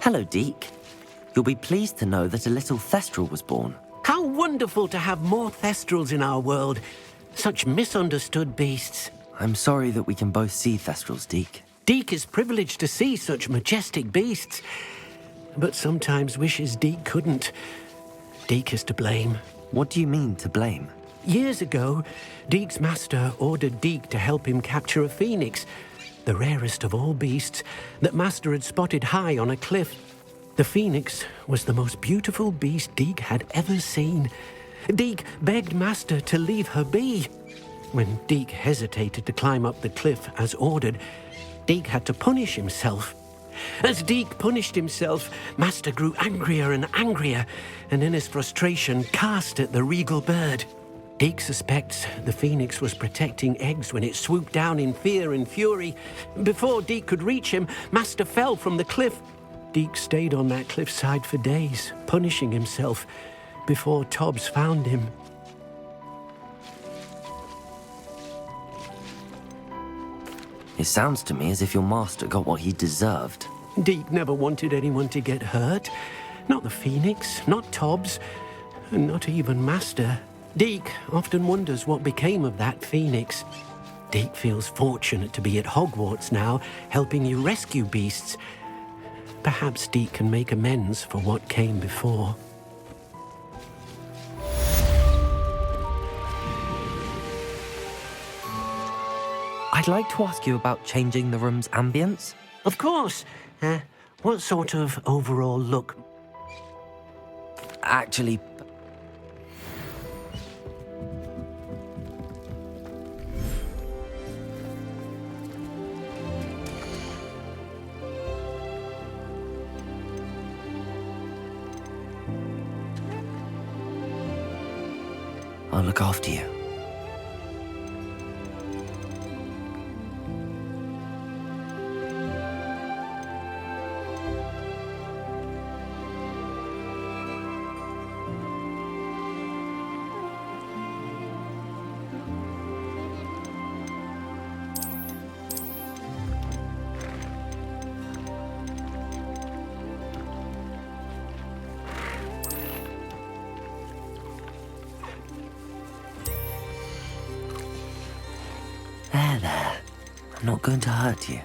Hello, Deke. You'll be pleased to know that a little Thestral was born. How wonderful to have more Thestrals in our world. Such misunderstood beasts. I'm sorry that we can both see Thestrals, Deke. Deke is privileged to see such majestic beasts, but sometimes wishes Deke couldn't. Deke is to blame. What do you mean, to blame? Years ago, Deke's master ordered Deke to help him capture a phoenix, the rarest of all beasts that master had spotted high on a cliff. The phoenix was the most beautiful beast Deke had ever seen. Deke begged master to leave her be. When Deke hesitated to climb up the cliff as ordered, Deke had to punish himself. As Deke punished himself, master grew angrier and angrier, and in his frustration cast at the regal bird. Deke suspects the phoenix was protecting eggs when it swooped down in fear and fury. Before Deke could reach him, master fell from the cliff. Deke stayed on that cliffside for days, punishing himself, before Tobbs found him. It sounds to me as if your master got what he deserved. Deke never wanted anyone to get hurt. Not the phoenix, not Tobbs, and not even master. Deke often wonders what became of that phoenix. Deke feels fortunate to be at Hogwarts now, helping you rescue beasts. Perhaps Deke can make amends for what came before. I'd like to ask you about changing the room's ambience. Of course. What sort of overall look? Actually, I'll look after you. There. I'm not going to hurt you.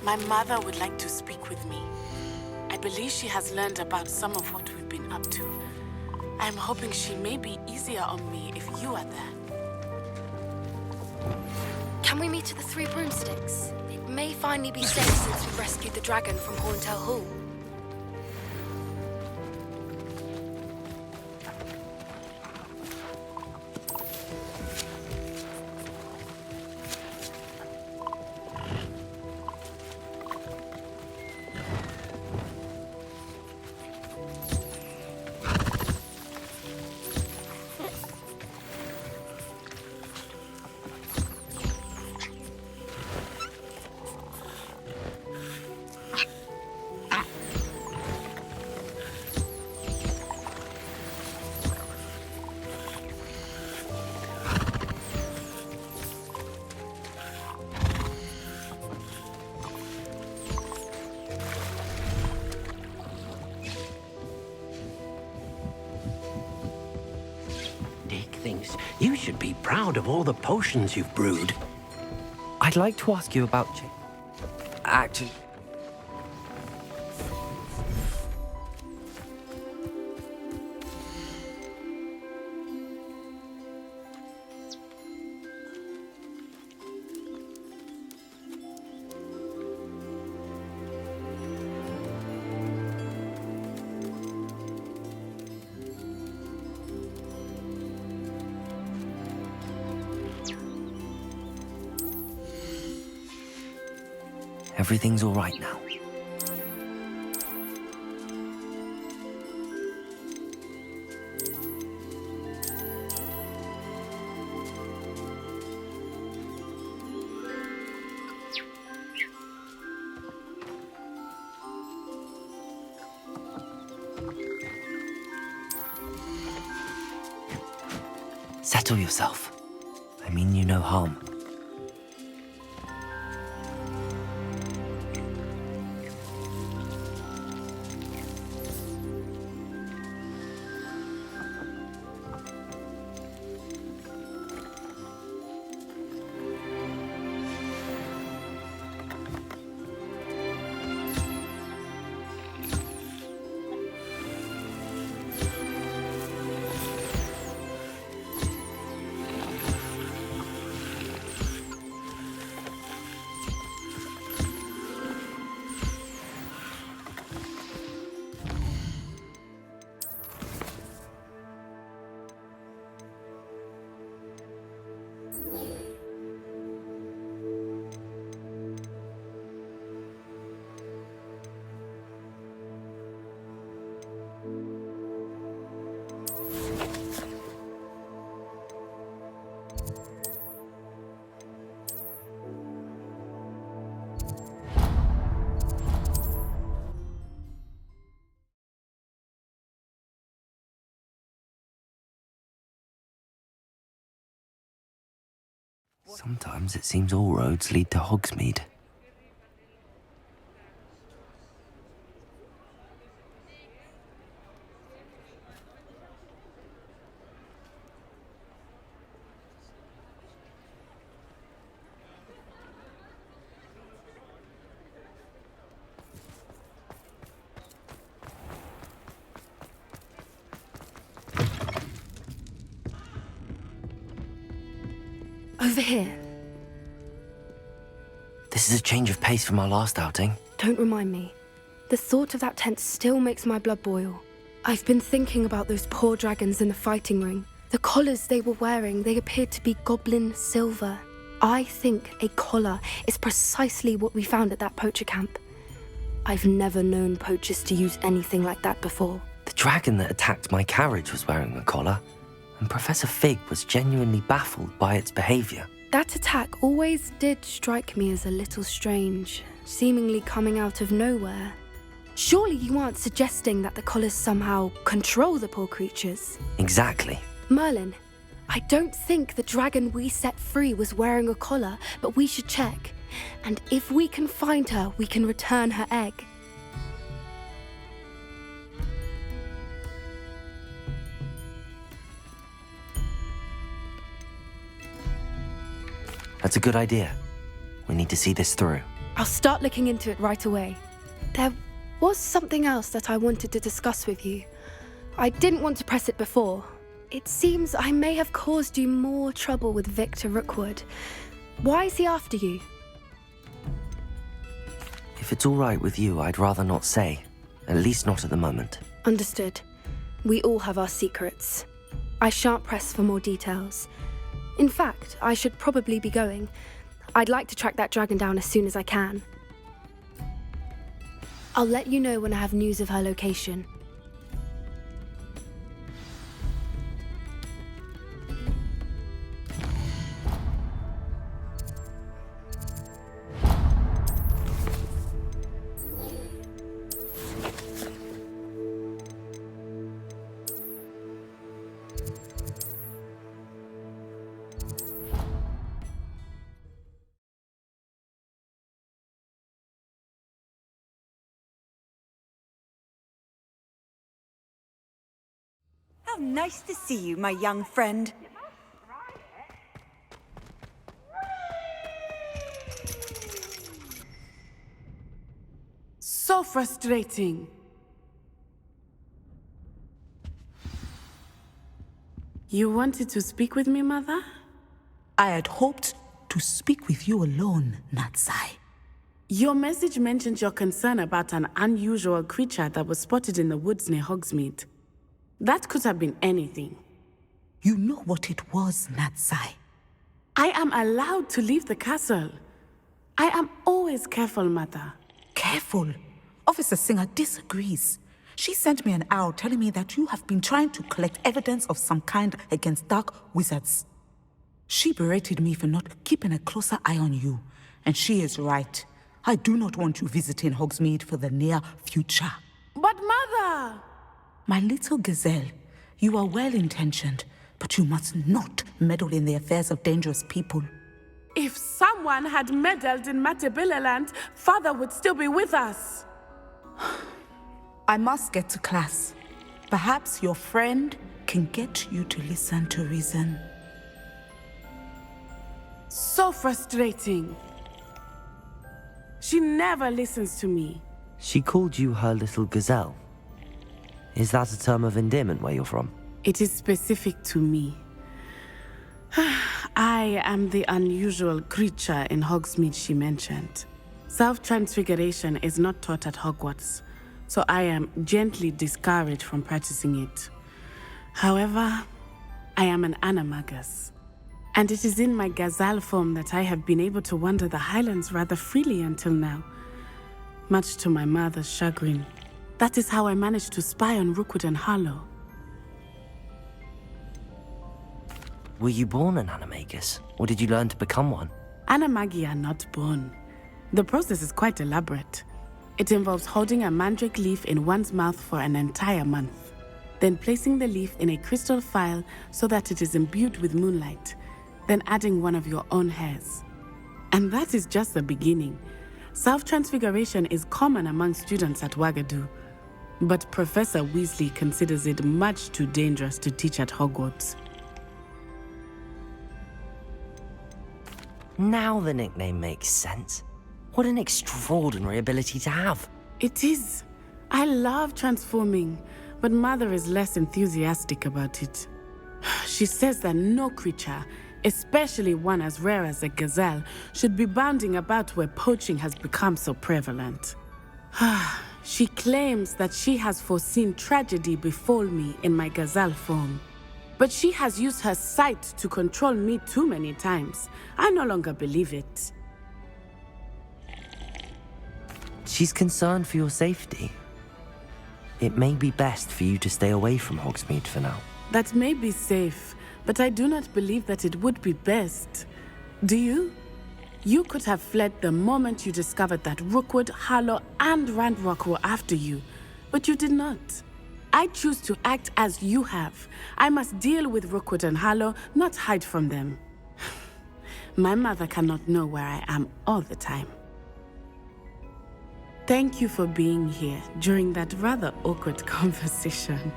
My mother would like to speak with me. I believe she has learned about some of what we've been up to. I'm hoping she may be easier on me if you are there. Can we meet at the Three Broomsticks? It may finally be safe since we rescued the dragon from Horntail Hall. Dick thinks you should be proud of all the potions you've brewed. I'd like to ask you about actually. Everything's all right now. Settle yourself. I mean you no harm. Sometimes it seems all roads lead to Hogsmeade. Over here. This is a change of pace from our last outing. Don't remind me. The thought of that tent still makes my blood boil. I've been thinking about those poor dragons in the fighting ring. The collars they were wearing, they appeared to be goblin silver. I think a collar is precisely what we found at that poacher camp. I've never known poachers to use anything like that before. The dragon that attacked my carriage was wearing a collar, and Professor Fig was genuinely baffled by its behavior. That attack always did strike me as a little strange, seemingly coming out of nowhere. Surely you aren't suggesting that the collars somehow control the poor creatures? Exactly. Merlin, I don't think the dragon we set free was wearing a collar, but we should check. And if we can find her, we can return her egg. That's a good idea. We need to see this through. I'll start looking into it right away. There was something else that I wanted to discuss with you. I didn't want to press it before. It seems I may have caused you more trouble with Victor Rookwood. Why is he after you? If it's all right with you, I'd rather not say. At least not at the moment. Understood. We all have our secrets. I shan't press for more details. In fact, I should probably be going. I'd like to track that dragon down as soon as I can. I'll let you know when I have news of her location. How nice to see you, my young friend. So frustrating. You wanted to speak with me, Mother? I had hoped to speak with you alone, Natsai. Your message mentioned your concern about an unusual creature that was spotted in the woods near Hogsmeade. That could have been anything. You know what it was, Natsai. I am allowed to leave the castle. I am always careful, Mother. Careful. Officer Singer disagrees. She sent me an owl telling me that you have been trying to collect evidence of some kind against dark wizards. She berated me for not keeping a closer eye on you, and she is right. I do not want you visiting Hogsmeade for the near future. But Mother! My little gazelle, you are well-intentioned, but you must not meddle in the affairs of dangerous people. If someone had meddled in Matabeleland, Father would still be with us. I must get to class. Perhaps your friend can get you to listen to reason. So frustrating. She never listens to me. She called you her little gazelle. Is that a term of endearment where you're from? It is specific to me. I am the unusual creature in Hogsmeade she mentioned. Self-transfiguration is not taught at Hogwarts, so I am gently discouraged from practicing it. However, I am an animagus, and it is in my gazelle form that I have been able to wander the Highlands rather freely until now, much to my mother's chagrin. That is how I managed to spy on Rookwood and Harlow. Were you born an animagus, or did you learn to become one? Animagi are not born. The process is quite elaborate. It involves holding a mandrake leaf in one's mouth for an entire month, then placing the leaf in a crystal phial so that it is imbued with moonlight, then adding one of your own hairs. And that is just the beginning. Self-transfiguration is common among students at Wagadu, but Professor Weasley considers it much too dangerous to teach at Hogwarts. Now the nickname makes sense. What an extraordinary ability to have. It is. I love transforming, but Mother is less enthusiastic about it. She says that no creature, especially one as rare as a gazelle, should be bounding about where poaching has become so prevalent. She claims that she has foreseen tragedy befall me in my gazelle form. But she has used her sight to control me too many times. I no longer believe it. She's concerned for your safety. It may be best for you to stay away from Hogsmeade for now. That may be safe, but I do not believe that it would be best. Do you? You could have fled the moment you discovered that Rookwood, Harlow, and Ranrock were after you, but you did not. I choose to act as you have. I must deal with Rookwood and Harlow, not hide from them. My mother cannot know where I am all the time. Thank you for being here during that rather awkward conversation.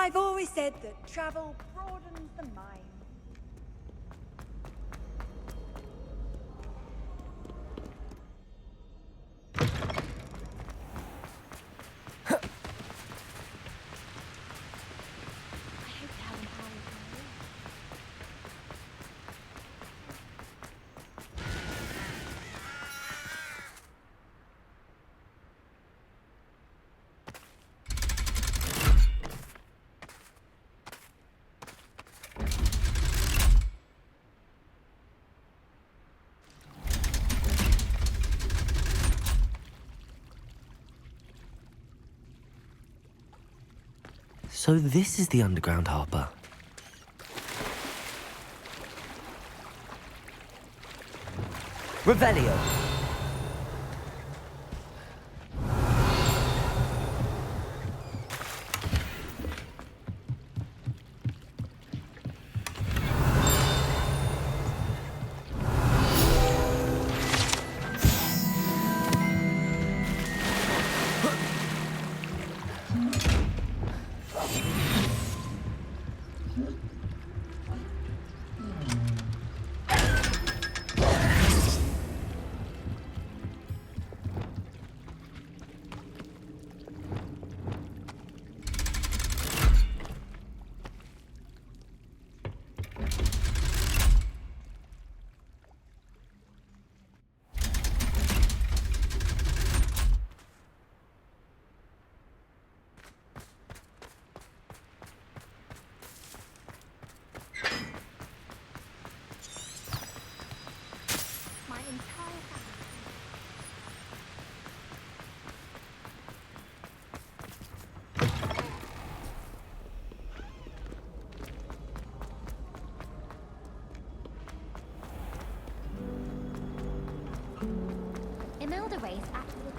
I've always said that travel broadens the mind. So this is the underground harbour. Revelio! Imelda race actually.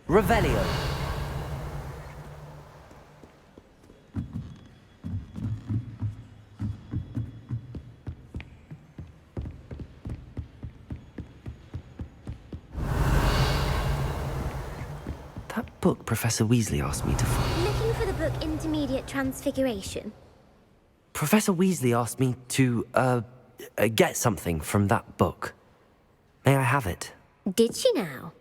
Revelio! That book Professor Weasley asked me to find. Looking for the book Intermediate Transfiguration. Professor Weasley asked me to, get something from that book. May I have it? Did she now?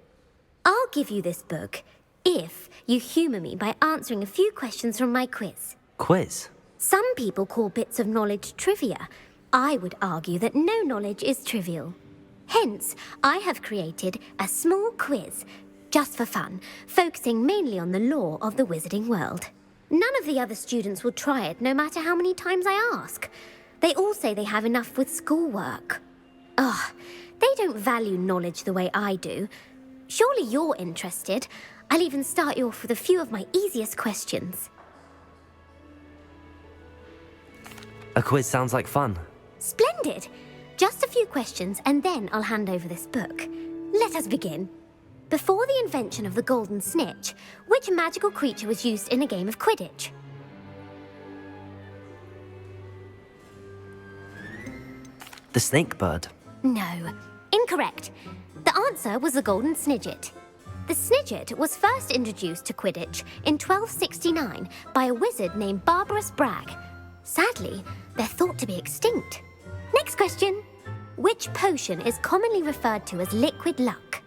I'll give you this book if you humour me by answering a few questions from my quiz. Quiz? Some people call bits of knowledge trivia. I would argue that no knowledge is trivial. Hence, I have created a small quiz, just for fun, focusing mainly on the lore of the wizarding world. None of the other students will try it, no matter how many times I ask. They all say they have enough with schoolwork. Ugh, they don't value knowledge the way I do. Surely you're interested. I'll even start you off with a few of my easiest questions. A quiz sounds like fun. Splendid! Just a few questions and then I'll hand over this book. Let us begin. Before the invention of the golden snitch, which magical creature was used in a game of Quidditch? The snake bird. No, incorrect. The answer was the golden snidget. The snidget was first introduced to Quidditch in 1269 by a wizard named Barbarous Bragg. Sadly, they're thought to be extinct. Next question. Which potion is commonly referred to as liquid luck?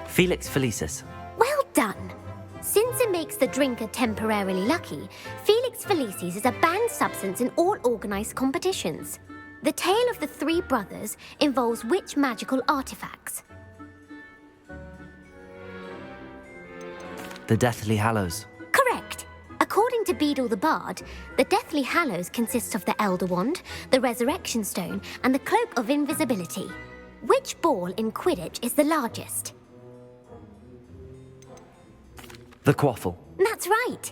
Felix Felicis. Well done! Since it makes the drinker temporarily lucky, Felix Felicis is a banned substance in all organised competitions. The tale of the three brothers involves which magical artifacts? The Deathly Hallows. Correct! According to Beedle the Bard, the Deathly Hallows consist of the Elder Wand, the Resurrection Stone, and the Cloak of Invisibility. Which ball in Quidditch is the largest? The quaffle. That's right.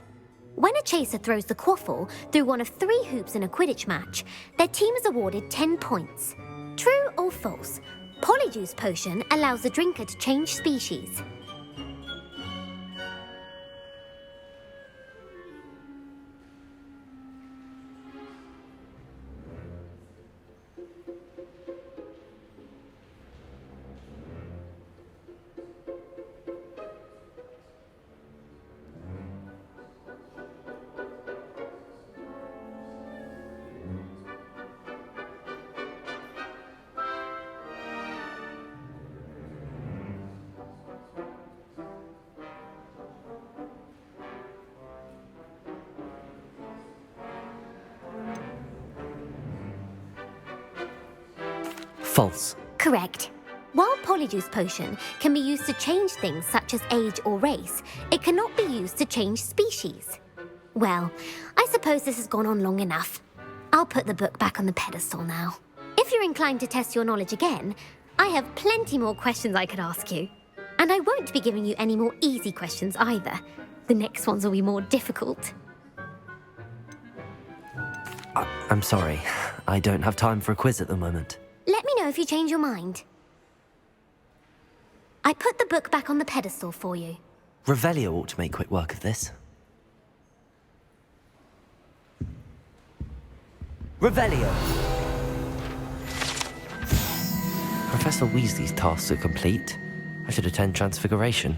When a chaser throws the quaffle through one of 3 hoops in a Quidditch match, their team is awarded 10 points. True or false? Polyjuice Potion allows the drinker to change species. False. Correct. While Polyjuice Potion can be used to change things such as age or race, it cannot be used to change species. Well, I suppose this has gone on long enough. I'll put the book back on the pedestal now. If you're inclined to test your knowledge again, I have plenty more questions I could ask you. And I won't be giving you any more easy questions either. The next ones will be more difficult. I'm sorry. I don't have time for a quiz at the moment. Let me know if you change your mind. I put the book back on the pedestal for you. Revelio ought to make quick work of this. Revelio! Professor Weasley's tasks are complete. I should attend Transfiguration.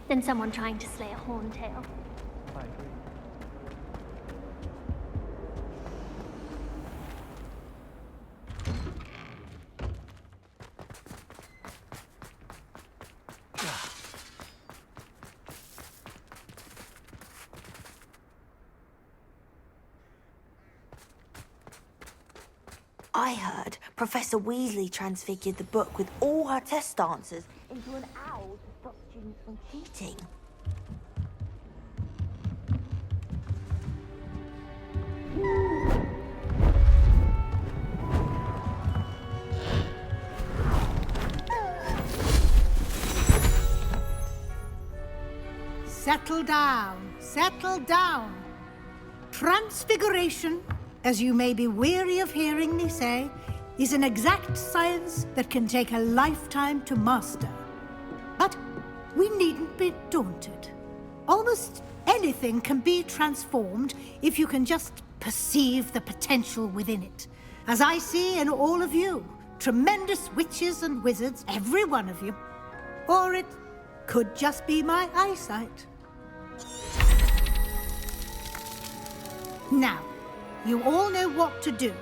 Than someone trying to slay a horntail. I heard Professor Weasley transfigured the book with all her test answers into an owl to stop students from cheating. Settle down, settle down. Transfiguration, as you may be weary of hearing me say, is an exact science that can take a lifetime to master. But we needn't be daunted. Almost anything can be transformed if you can just perceive the potential within it. As I see in all of you, tremendous witches and wizards, every one of you. Or it could just be my eyesight. Now, you all know what to do.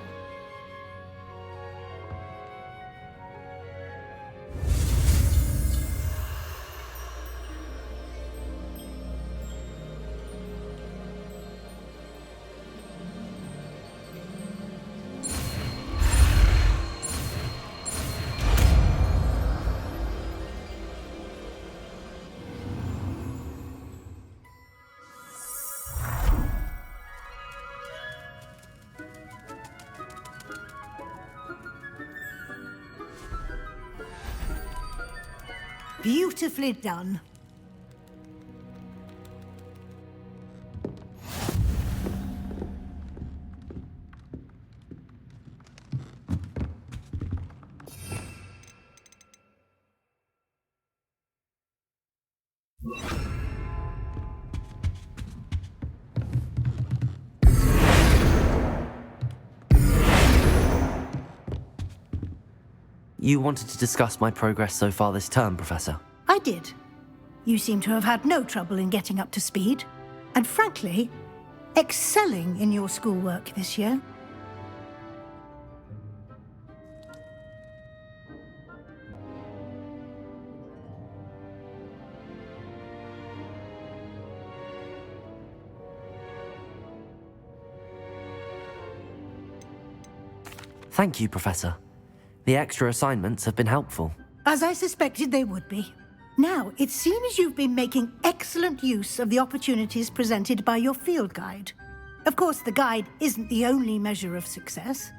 Beautifully done. you wanted to discuss my progress so far this term, Professor. I did. You seem to have had no trouble in getting up to speed, and frankly, excelling in your schoolwork this year. Thank you, Professor. The extra assignments have been helpful. As I suspected they would be. Now, it seems you've been making excellent use of the opportunities presented by your field guide. Of course, the guide isn't the only measure of success.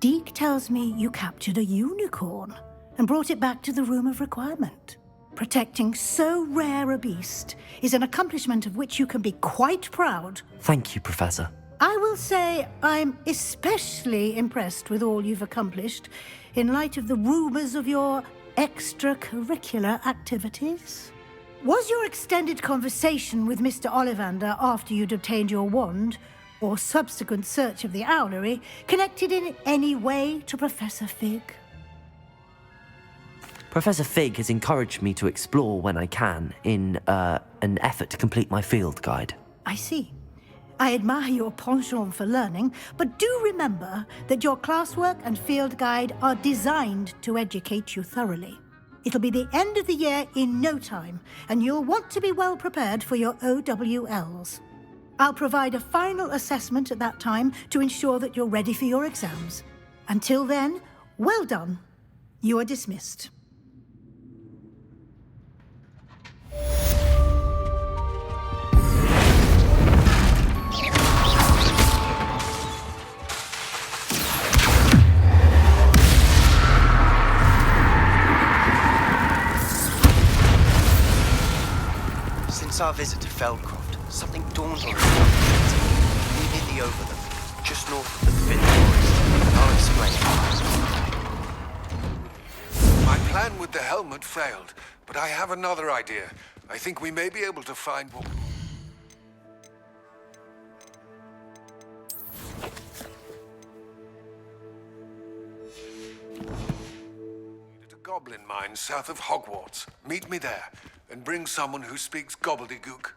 Deke tells me you captured a unicorn and brought it back to the Room of Requirement. Protecting so rare a beast is an accomplishment of which you can be quite proud. Thank you, Professor. I will say I'm especially impressed with all you've accomplished in light of the rumors of your extracurricular activities. Was your extended conversation with Mr. Ollivander after you'd obtained your wand, or subsequent search of the owlery, connected in any way to Professor Fig? Professor Fig has encouraged me to explore when I can in an effort to complete my field guide. I see. I admire your penchant for learning, but do remember that your classwork and field guide are designed to educate you thoroughly. It'll be the end of the year in no time, and you'll want to be well prepared for your OWLs. I'll provide a final assessment at that time to ensure that you're ready for your exams. Until then, well done. You are dismissed. Since our visit to Feldcroft, something daunting has happened. We near the Overlook, just north of the Forbidden Forest. I'll explain. My plan with the helmet failed, but I have another idea. I think we may be able to find what... At a goblin mine south of Hogwarts. Meet me there, and bring someone who speaks gobbledygook.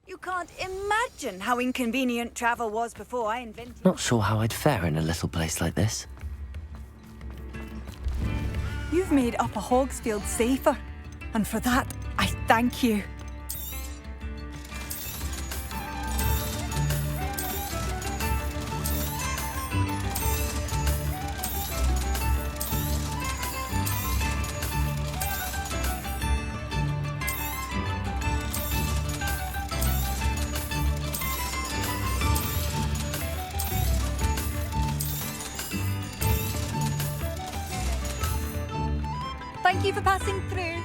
You can't imagine how inconvenient travel was before I invented... Not sure how I'd fare in a little place like this. You've made Upper Hogsfield safer, and for that, I thank you. Thank you for passing through.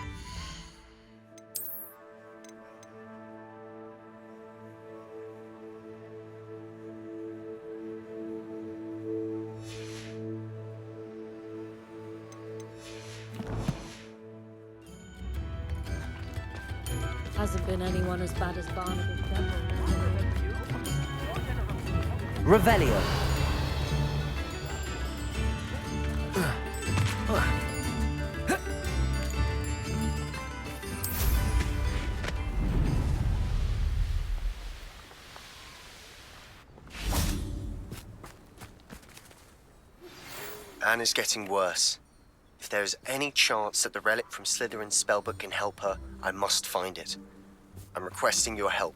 Hasn't been anyone as bad as Barnabas. Revelio. Anna's getting worse. If there is any chance that the relic from Slytherin's spellbook can help her, I must find it. I'm requesting your help.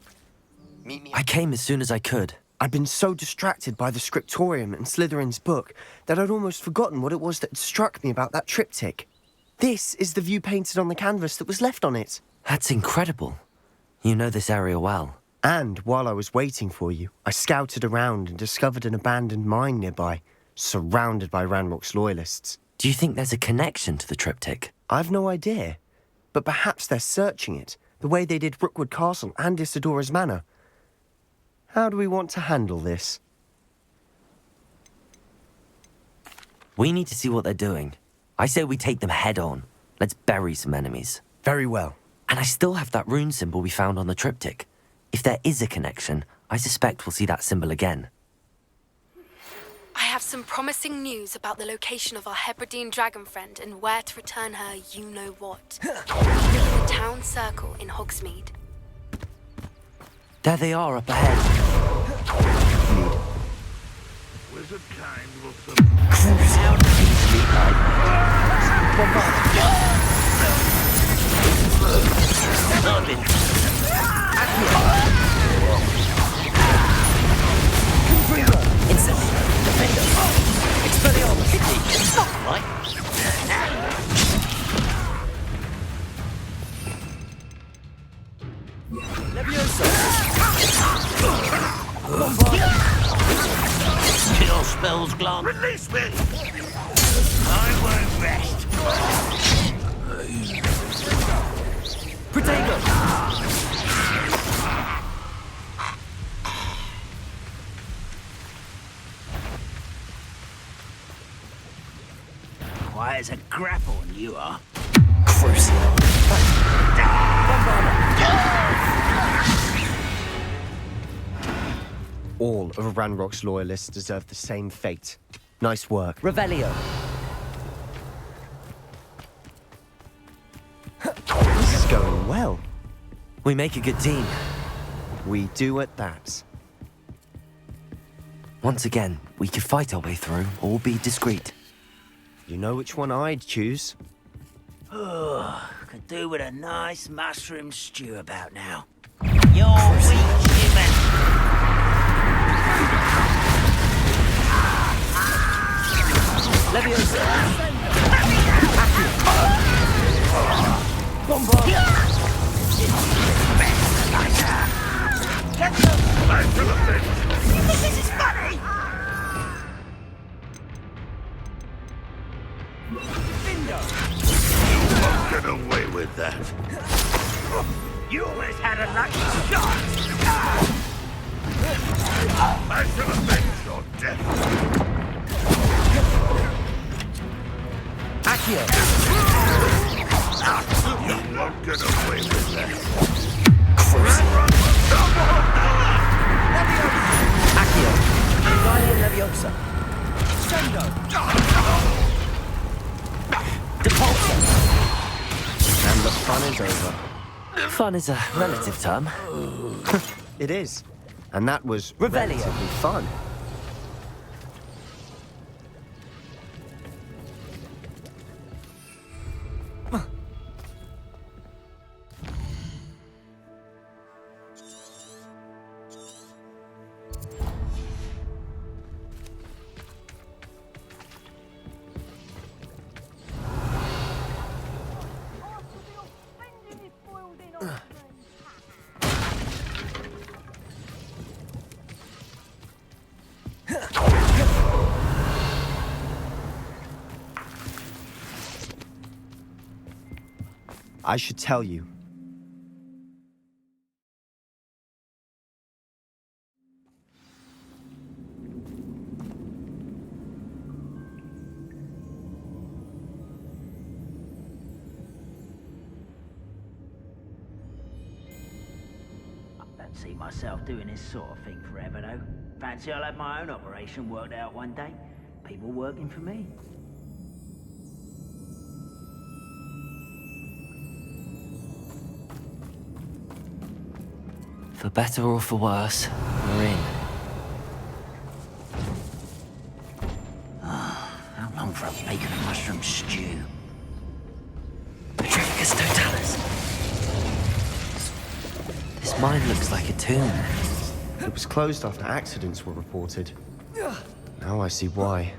Meet me. I came as soon as I could. I'd been so distracted by the scriptorium and Slytherin's book that I'd almost forgotten what it was that had struck me about that triptych. This is the view painted on the canvas that was left on it. That's incredible. You know this area well. And while I was waiting for you, I scouted around and discovered an abandoned mine nearby, surrounded by Ranrock's loyalists. Do you think there's a connection to the triptych? I've no idea, but perhaps they're searching it, the way they did Rookwood Castle and Isidora's Manor. How do we want to handle this? We need to see what they're doing. I say we take them head on. Let's bury some enemies. Very well. And I still have that rune symbol we found on the triptych. If there is a connection, I suspect we'll see that symbol again. I have some promising news about the location of our Hebridean dragon friend and where to return her you-know-what. The town circle in Hogsmeade. There they are up ahead. Wizard kind will Kill spells, Glom. Release me! I won't rest. Protego! Quiet as a grapple, you are. Crucial. All of Ranrock's loyalists deserve the same fate. Nice work. Revelio. This is going well. We make a good team. We do at that. Once again, we could fight our way through or be discreet. You know which one I'd choose. Could do with a nice mushroom stew about now. You're weak, human. Leviosa! Bombard! This is funny! You won't get away with that. You always had a lucky shot. I shall avenge your death. Accio! You won't get away with that. Accio! Guardian Leviosa! Sendo! Depulso! And the fun is over. Fun is a relative term. It is. And that was Revelio. relatively fun. I should tell you. Don't see myself doing this sort of thing forever, though. Fancy I'll have my own operation worked out one day. People working for me. For better or for worse, we're in. How long for Mushroom stew. Petrificus totalis. This mine looks like a tomb. It was closed after accidents were reported. Now I see why.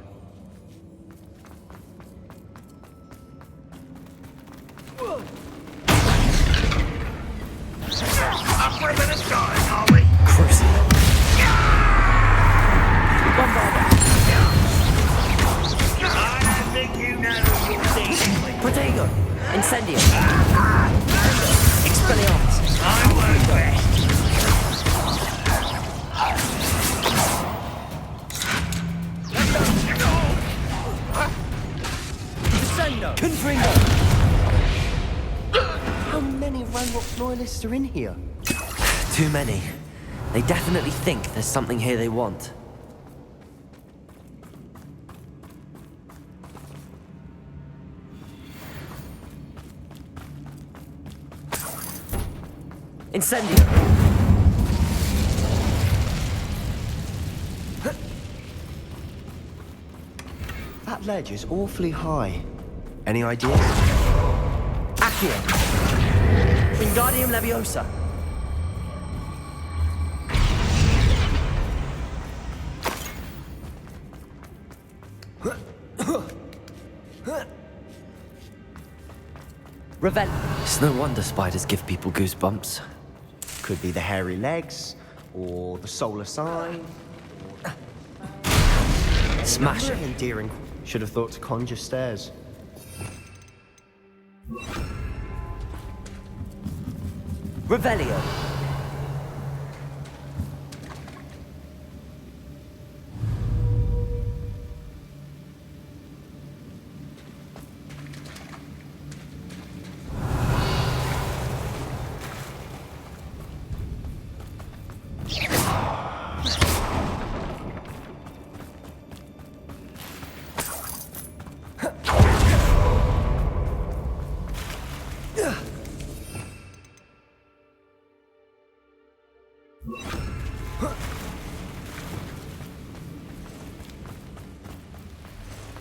Up for a bit of time, are we? Crucible. I don't think you know who you're dealing with. Protego. Incendio. Expelliarmus. I won't rest. Confringo. How many Ranrock's loyalists are in here? Too many. They definitely think there's something here they want. Incendio. That ledge is awfully high. Any ideas? Accio. Wingardium Leviosa. Revel. It's no wonder spiders give people goosebumps. Could be the hairy legs, or the solar sign. Smash it. Endearing. Should have thought to conjure stairs. Revelio.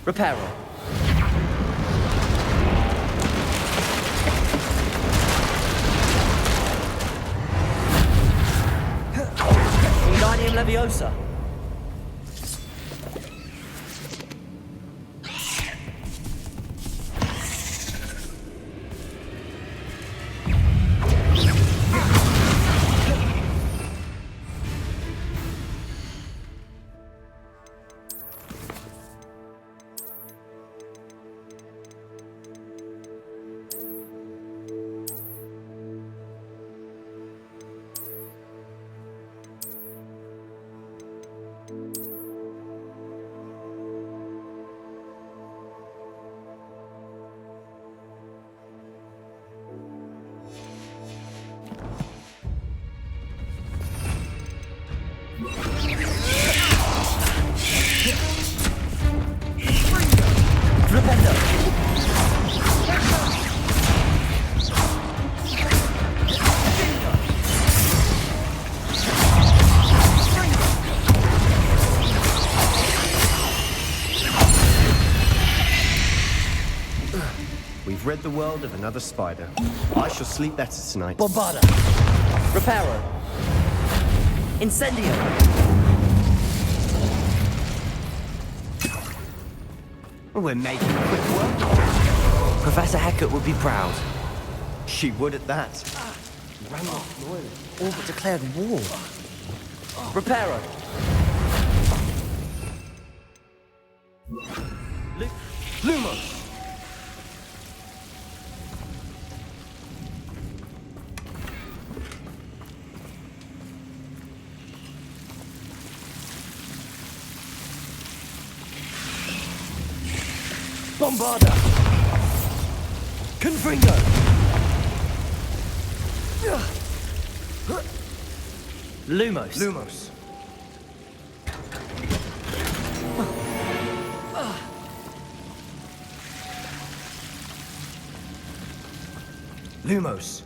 Reparo. Wingardium Leviosa. We've rid the world of another spider. I shall sleep better tonight. Bombarda. Reparo. Incendio. We're making quick work. Professor Hecat would be proud. She would at that. Ranrock loyal. All but declared war. Reparo. Lumos. Bombarda. Confringo. Lumos. Lumos. Lumos.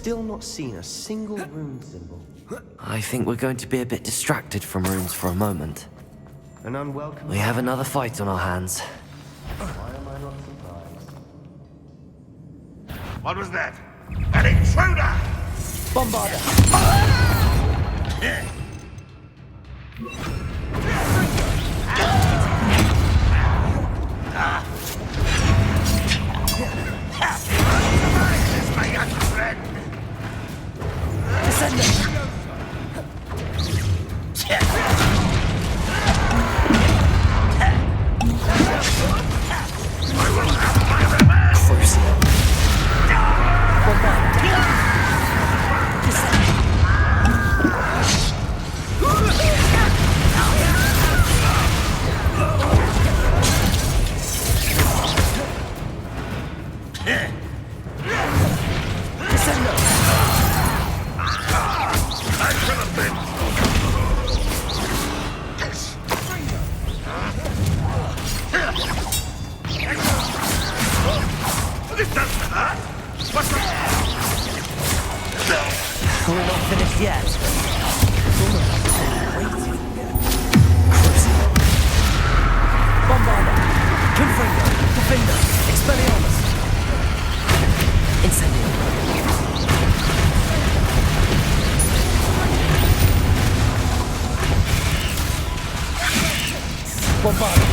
still not seen a single rune symbol. I think we're going to be a bit distracted from runes for a moment. An unwelcome... We have another fight on our hands. Why am I not surprised? What was that? An intruder! Bombarder! This is my young friend! I will have my revenge! Crucial. I should have been... This doesn't hurt! What's the... We're not finished yet. Bombarder! Confringo! Defender! Expelliarmus! Incendio! Bombarder!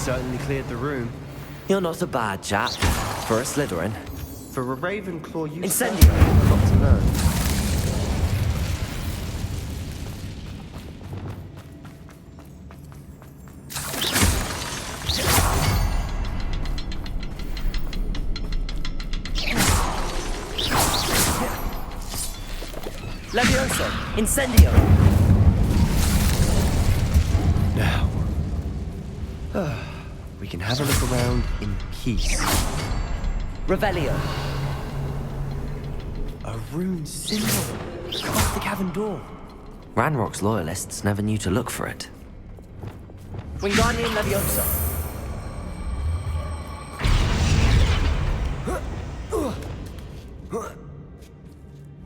Certainly cleared the room. You're not a bad chap for a Slytherin. For a Ravenclaw, you Incendio! certainly have a lot to learn. Levioso! Incendio! Now, we can have a look around in peace. Revelio! A rune symbol above the cavern door. Ranrock's loyalists never knew to look for it. Wingardium Leviosa!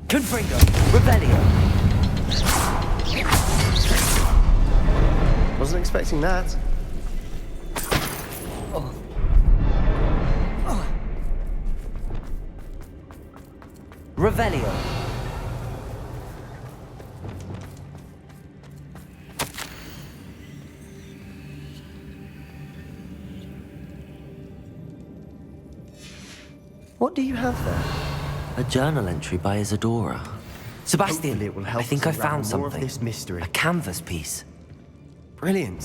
Confringo! Revelio! Wasn't expecting that. Revelio! What do you have there? A journal entry by Isadora. Sebastian, Hopefully it will help I think us I found unravel more of something. this mystery. A canvas piece. Brilliant.